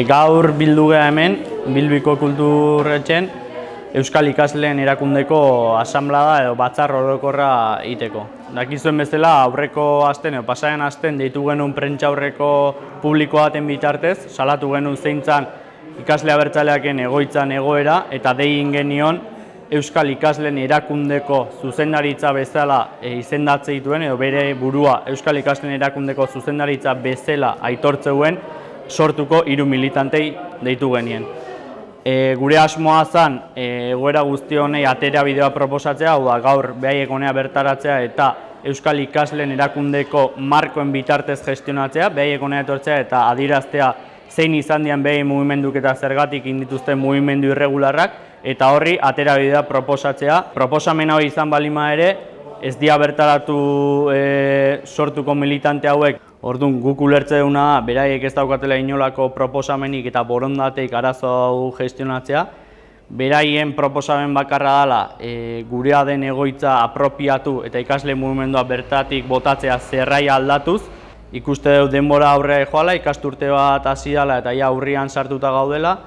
Gaur bildu geha hemen, Bilbiko Kulturretxen, Euskal Ikasleen erakundeko asanblada edo batzar orokorra egiteko. Dakizuen bezala, aurreko asten edo pasaren asten deitu genuen prentsa aurreko publiko baten bitartez, salatu genuen zeintzan ikasle abertzaleaken egoitzan egoera eta dein genion Euskal Ikasleen erakundeko zuzendaritza bezala izendatze dituen edo bere burua Euskal Ikasleen erakundeko zuzendaritza bezala aitortzeuen sortuko 3 militantei deitu genien. Gure asmoa zen egoera guzti honei atera bideoa proposatzea, hau da gaur behaiek honea bertaratzea eta Euskal Ikasleen erakundeko markoen bitartez gestionatzea, behaiek honea etortzea eta adieraztea zein izan dian behi mugimenduk eta zergatik indituzten mugimendu irregularrak, eta horri atera bidea proposatzea. Proposamen hau izan balima ere, ez dira bertaratu sortuko militante hauek. Orduan, guk ulertze duguna da, beraiek ez daukatela inolako proposamenik eta borondateik arazo hau gestionatzea. Beraien proposamen bakarra dela, gurea den egoitza apropiatu eta ikasle mugimendua bertatik botatzea zerraia aldatuz. Ikuste dut denbora aurrera joala, ikasturte bat hasi dela eta ja urrian sartuta gaudela,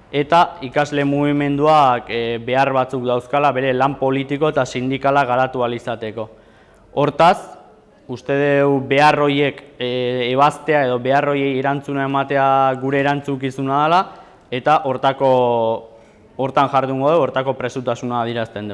eta ikasle mugimenduak behar batzuk dauzkala bere lan politiko eta sindikala garatu ahal izateko. Hortaz, uste dugu behar horiek ebaztea edo behar horiei erantzuna ematea gure erantzukizuna dela, eta hortan jardungo dugu, hortako presutasuna adierazten dugu.